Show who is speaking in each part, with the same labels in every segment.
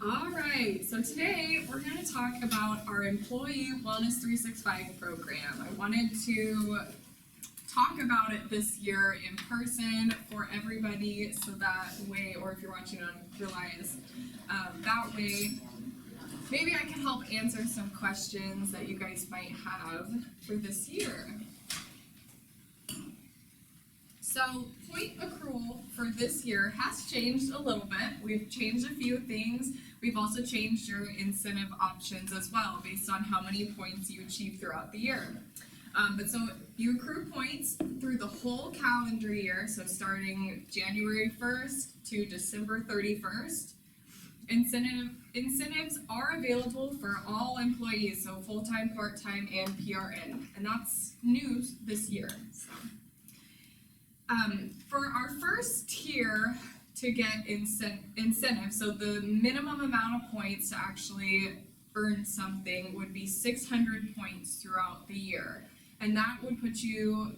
Speaker 1: All right, so today we're going to talk about our employee Wellness365 program. I wanted to talk about it this year in person for everybody, so that way, or if you're watching on Reliance, that way maybe I can help answer some questions that you guys might have for this year. So, point accrual for this year has changed a little bit. We've changed a few things. We've also changed your incentive options as well, based on how many points you achieve throughout the year. But so you accrue points through the whole calendar year, so starting January 1st to December 31st. Incentives are available for all employees, so full-time, part-time, and PRN, and that's new this year. So. For our first tier to get incentive, so the minimum amount of points to actually earn something would be 600 points throughout the year. And that would put you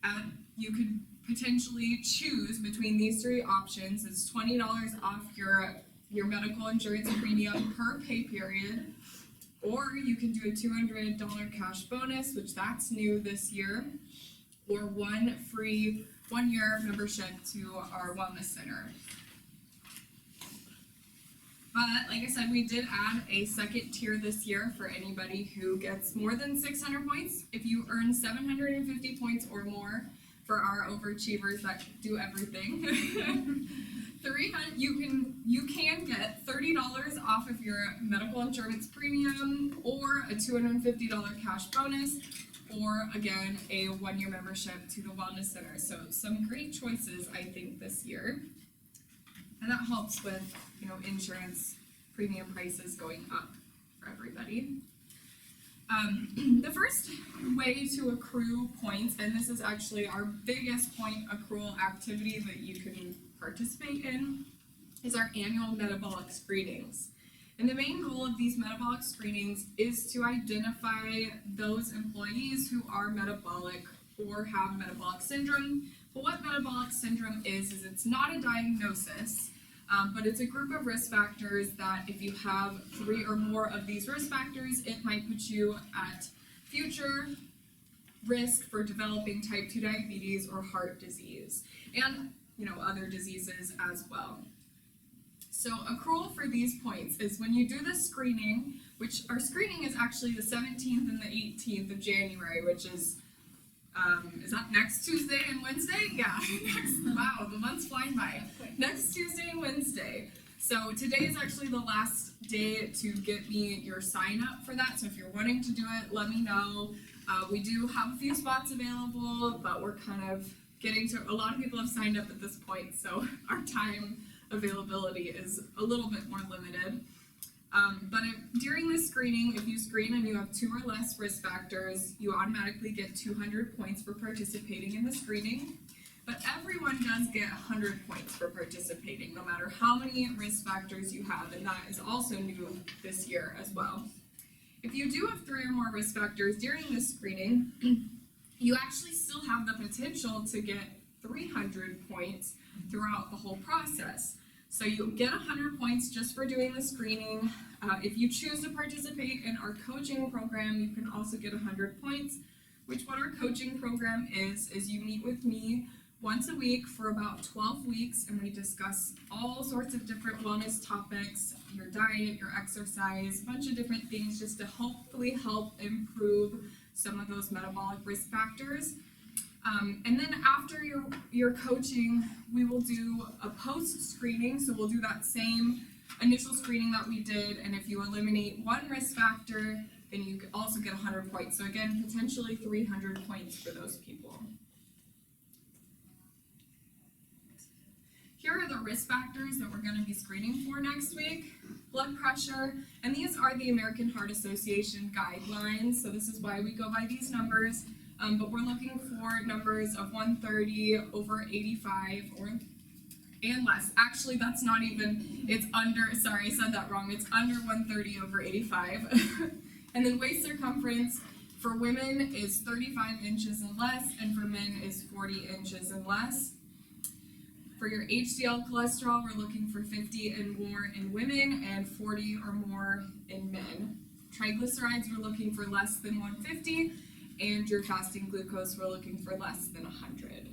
Speaker 1: at, you could potentially choose between these three options. It's $20 off your medical insurance premium per pay period, or you can do a $200 cash bonus, which that's new this year, or one free one-year membership to our wellness center. But like I said, we did add a second tier this year for anybody who gets more than 600 points. If you earn 750 points or more, for our overachievers that do everything, you can get $30 off of your medical insurance premium, or a $250 cash bonus, or again, a one-year membership to the Wellness Center. So some great choices, I think, this year. And that helps with, insurance premium prices going up for everybody. The first way to accrue points, and this is actually our biggest point accrual activity that you can participate in, is our annual metabolic screenings. And the main goal of these metabolic screenings is to identify those employees who are metabolic or have metabolic syndrome. But what metabolic syndrome is it's not a diagnosis, but it's a group of risk factors that if you have 3 or more of these risk factors, it might put you at future risk for developing type 2 diabetes or heart disease, and other diseases as well. So accrual for these points is when you do the screening, which our screening is actually the 17th and the 18th of January, which is that next Tuesday and Wednesday? Yeah, wow, the month's flying by. Next Tuesday and Wednesday. So today is actually the last day to get me your sign up for that. So if you're wanting to do it, let me know. We do have a few spots available, but we're kind of getting to, a lot of people have signed up at this point, so our time availability is a little bit more limited. But during this screening, if you screen and you have 2 or less risk factors, you automatically get 200 points for participating in the screening. But everyone does get 100 points for participating, no matter how many risk factors you have, and that is also new this year as well. If you do have 3 or more risk factors during this screening, you actually still have the potential to get 300 points throughout the whole process. So you get 100 points just for doing the screening. If you choose to participate in our coaching program, you can also get 100 points, which what our coaching program is you meet with me once a week for about 12 weeks, and we discuss all sorts of different wellness topics, your diet, your exercise, a bunch of different things just to hopefully help improve some of those metabolic risk factors. And then after your coaching, we will do a post-screening, so we'll do that same initial screening that we did, and if you eliminate one risk factor, then you also get 100 points. So again, potentially 300 points for those people. Here are the risk factors that we're going to be screening for next week. Blood pressure, and these are the American Heart Association guidelines, so this is why we go by these numbers. But we're looking for numbers of 130 over 85 and less. Actually, that's not even, it's under, sorry, I said that wrong. It's under 130 over 85. And then waist circumference for women is 35 inches and less, and for men is 40 inches and less. For your HDL cholesterol, we're looking for 50 and more in women and 40 or more in men. Triglycerides, we're looking for less than 150, and your fasting glucose, we're looking for less than 100.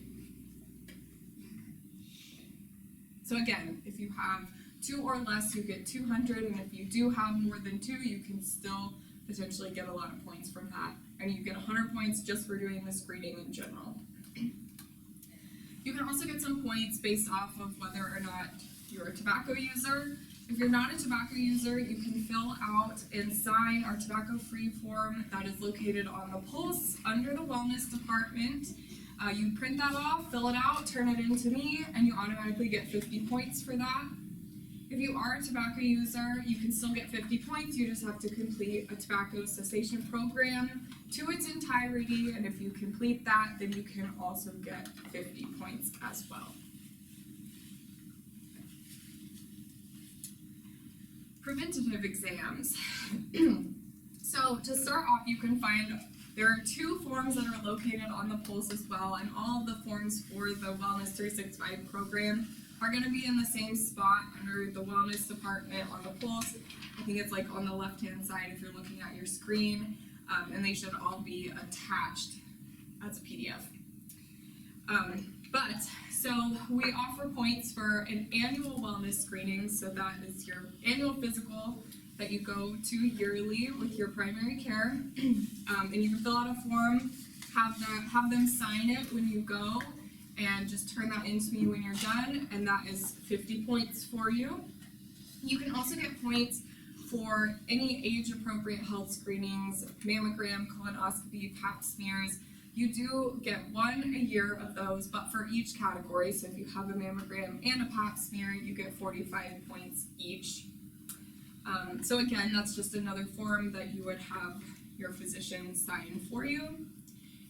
Speaker 1: So again, if you have 2 or less, you get 200, and if you do have more than 2, you can still potentially get a lot of points from that. And you get 100 points just for doing the screening in general. You can also get some points based off of whether or not you're a tobacco user. If you're not a tobacco user, you can fill out and sign our tobacco-free form that is located on the Pulse under the Wellness department. You print that off, fill it out, turn it in to me, and you automatically get 50 points for that. If you are a tobacco user, you can still get 50 points. You just have to complete a tobacco cessation program to its entirety, and if you complete that, then you can also get 50 points as well. Preventative exams. So to start off, you can find there are 2 forms that are located on the Pulse as well, and all of the forms for the Wellness 365 program are going to be in the same spot under the Wellness department on the Pulse. I think it's like on the left-hand side if you're looking at your screen, and they should all be attached as a PDF. So we offer points for an annual wellness screening, so that is your annual physical that you go to yearly with your primary care, and you can fill out a form, have them sign it when you go, and just turn that in to me when you're done, and that is 50 points for you. You can also get points for any age-appropriate health screenings, mammogram, colonoscopy, pap smears. You do get 1 a year of those, but for each category. So if you have a mammogram and a pap smear, you get 45 points each. So again, that's just another form that you would have your physician sign for you.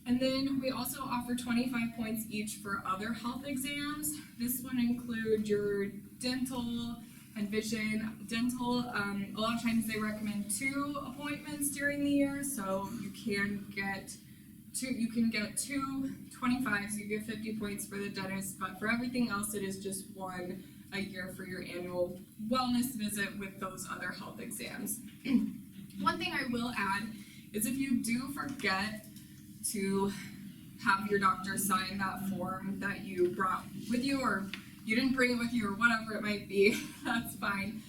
Speaker 1: And then we also offer 25 points each for other health exams. This would include your dental and vision. Dental, a lot of times they recommend 2 appointments during the year, so you can get 2 25s, you get 50 points for the dentist, but for everything else it is just 1 a year for your annual wellness visit with those other health exams. One thing I will add is if you do forget to have your doctor sign that form that you brought with you, or you didn't bring it with you, or whatever it might be, that's fine.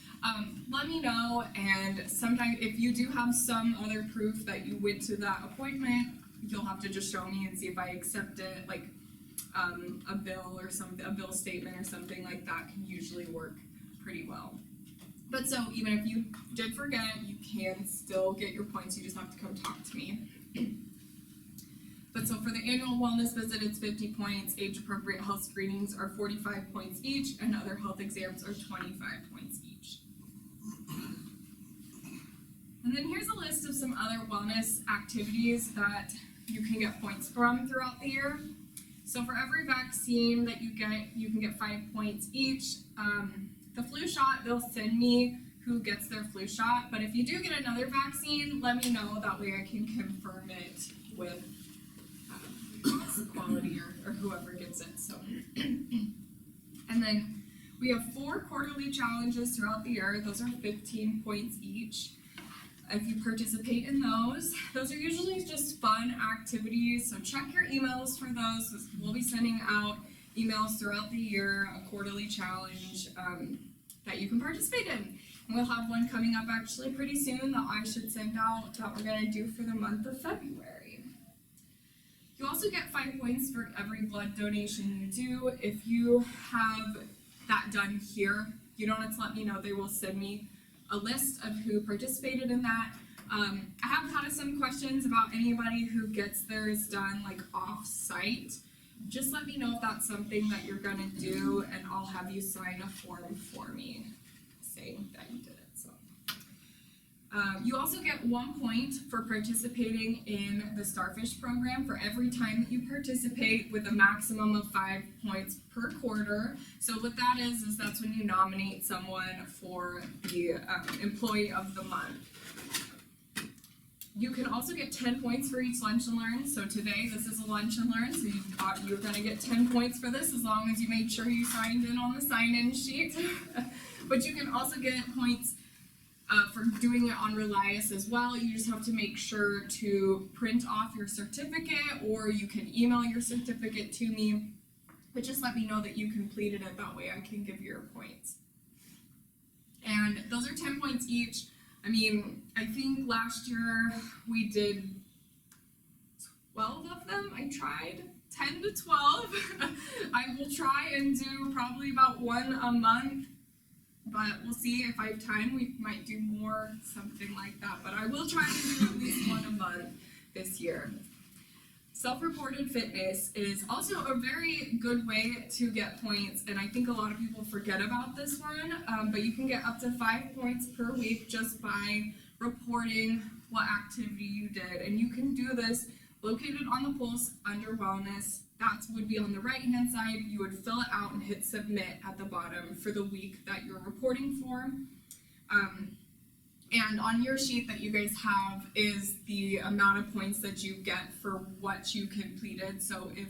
Speaker 1: Let me know, and sometimes if you do have some other proof that you went to that appointment, you'll have to just show me and see if I accept it, like a bill or something, a bill statement or something like that can usually work pretty well. But so even if you did forget, you can still get your points, you just have to come talk to me. But so for the annual wellness visit, it's 50 points, age-appropriate health screenings are 45 points each, and other health exams are 25 points each. And then here's a list of some other wellness activities that you can get points from throughout the year. So for every vaccine that you can get 5 points each. The flu shot, they'll send me who gets their flu shot, but if you do get another vaccine, let me know, that way I can confirm it with quality or whoever gets it. So, and then we have 4 quarterly challenges throughout the year. Those are 15 points each. If you participate in those are usually just fun activities, so check your emails for those. We'll be sending out emails throughout the year, a quarterly challenge that you can participate in. And we'll have one coming up actually pretty soon that I should send out that we're going to do for the month of February. You also get 5 points for every blood donation you do. If you have that done here, you don't have to let me know. They will send me a list of who participated in that. I have had some questions about anybody who gets theirs done like off-site. Just let me know if that's something that you're going to do, and I'll have you sign a form for me saying that you did it. So, you also get 1 point for participating in the Starfish program for every time that you participate, with a maximum of 5 points per quarter. So what that is that's when you nominate someone for the Employee of the Month. You can also get 10 points for each lunch and learn. So today, this is a lunch and learn, so you're gonna get 10 points for this as long as you made sure you signed in on the sign-in sheet. But you can also get points for doing it on Relias as well. You just have to make sure to print off your certificate, or you can email your certificate to me, but just let me know that you completed it. That way I can give you your points. And those are 10 points each. I mean, I think last year we did 12 of them. I tried 10 to 12. I will try and do probably about one a month, but we'll see if I have time. We might do more, something like that, but I will try to do at least one a month this year. Self-reported fitness is also a very good way to get points, and I think a lot of people forget about this one, but you can get up to 5 points per week just by reporting what activity you did. And you can do this located on the Pulse under Wellness. That would be on the right-hand side. You would fill it out and hit submit at the bottom for the week that you're reporting for. And on your sheet that you guys have is the amount of points that you get for what you completed. So if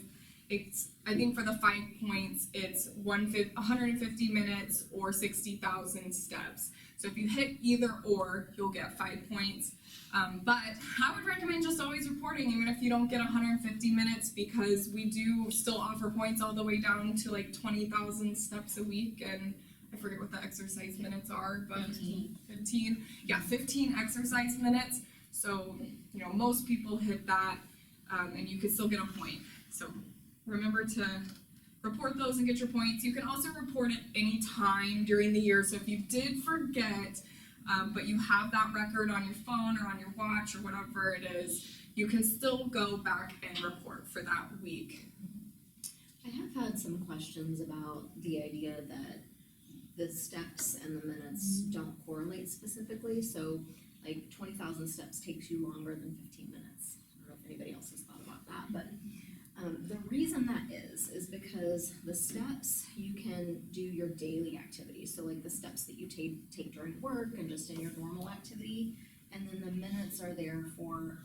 Speaker 1: it's, I think for the 5 points, it's 150 minutes or 60,000 steps. So if you hit either or, you'll get 5 points. But I would recommend just always reporting, even if you don't get 150 minutes, because we do still offer points all the way down to like 20,000 steps a week. And I forget what the exercise minutes are, but 15. Yeah, 15 exercise minutes. So, you know, most people hit that, and you can still get a point. So remember to report those and get your points. You can also report it any time during the year. So if you did forget, but you have that record on your phone or on your watch or whatever it is, you can still go back and report for that week.
Speaker 2: I have had some questions about the idea that the steps and the minutes don't correlate specifically. So like 20,000 steps takes you longer than 15 minutes. I don't know if anybody else has thought about that, but the reason that is because the steps, you can do your daily activities. So like the steps that you take during work and just in your normal activity, and then the minutes are there for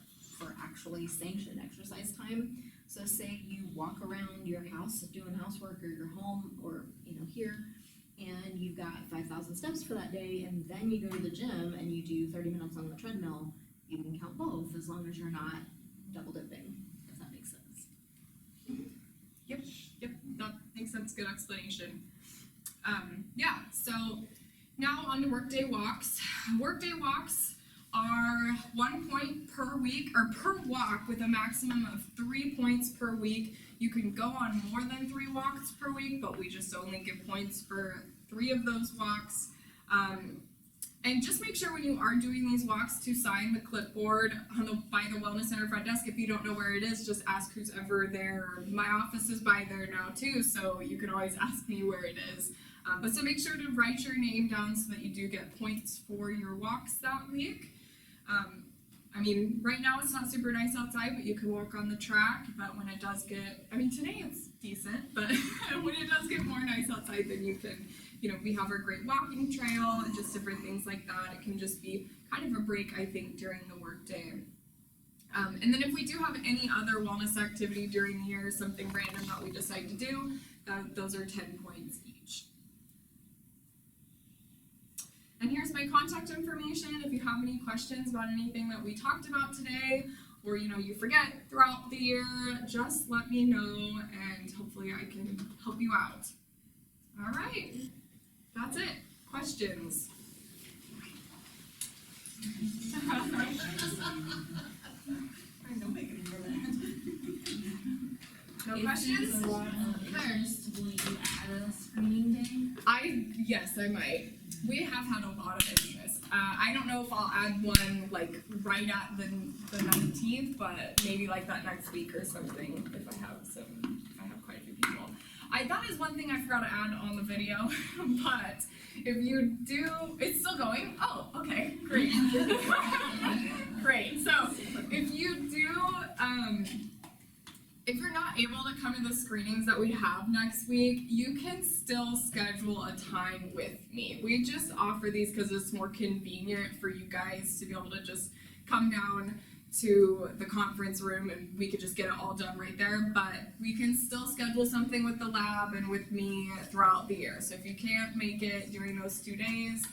Speaker 2: actually sanctioned exercise time. So say you walk around your house doing housework, or your home, or here, and you've got 5,000 steps for that day, and then you go to the gym and you do 30 minutes on the treadmill, you can count both as long as you're not double dipping, if that makes sense.
Speaker 1: Yep, that makes sense. Good explanation. Yeah, so now on to workday walks. Workday walks are 1 point per week, or per walk, with a maximum of 3 points per week. You can go on more than 3 walks per week, but we just only give points for 3 of those walks. And just make sure when you are doing these walks to sign the clipboard by the Wellness Center front desk. If you don't know where it is, just ask who's ever there. My office is by there now too, so you can always ask me where it is. But so make sure to write your name down so that you do get points for your walks that week. I mean, right now it's not super nice outside, but you can walk on the track. But when it does get, I mean, today it's decent, but when it does get more nice outside, then you can, we have our great walking trail and just different things like that. It can just be kind of a break, I think, during the workday. And then if we do have any other wellness activity during the year, something random that we decide to do, those are 10 points each. And here's my contact information. If you have any questions about anything that we talked about today, or you forget throughout the year, just let me know, and hopefully I can help you out. All right, that's it. Questions? No questions?
Speaker 3: First, will you add a screening day?
Speaker 1: Yes, I might. We have had a lot of interest. I don't know if I'll add one like right at the 19th, but maybe like that next week or something if I have quite a few people. That is one thing I forgot to add on the video, but if you do, it's still going. Oh, okay, great. Great. So if you do, if you're not able to come to the screenings that we have next week, you can still schedule a time with me. We just offer these because it's more convenient for you guys to be able to just come down to the conference room and we could just get it all done right there, but we can still schedule something with the lab and with me throughout the year. So if you can't make it during those 2 days,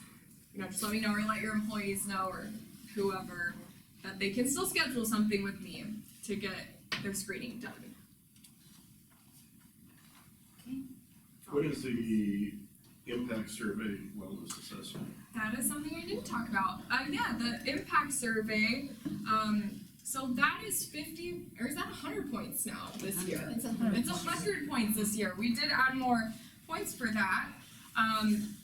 Speaker 1: just let me know or let your employees know or whoever that they can still schedule something with me to get their screening done.
Speaker 4: What is the impact survey wellness assessment?
Speaker 1: That is something I didn't talk about. Yeah, the impact survey, so that is 50, or is that 100 points now this year?
Speaker 2: It's 100.
Speaker 1: It's 100 points this year. We did add more points for that.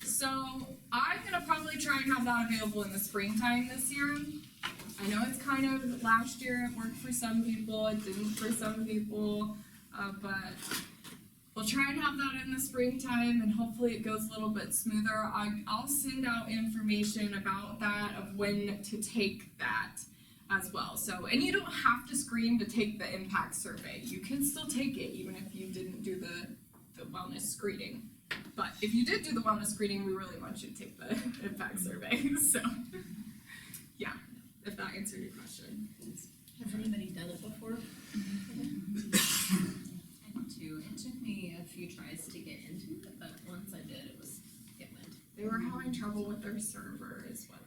Speaker 1: So I'm gonna probably try and have that available in the springtime this year. I know it's kind of, last year it worked for some people, it didn't for some people, but we'll try and have that in the springtime and hopefully it goes a little bit smoother. I'll send out information about that, of when to take that as well. So, and you don't have to screen to take the impact survey. You can still take it even if you didn't do the wellness screening. But if you did do the wellness screening, we really want you to take the impact survey. So, yeah, if that answered your question.
Speaker 5: Has anybody done it before?
Speaker 6: I did too. It took me a few tries to get into it, but once I did, it went.
Speaker 1: They were having trouble with their server is what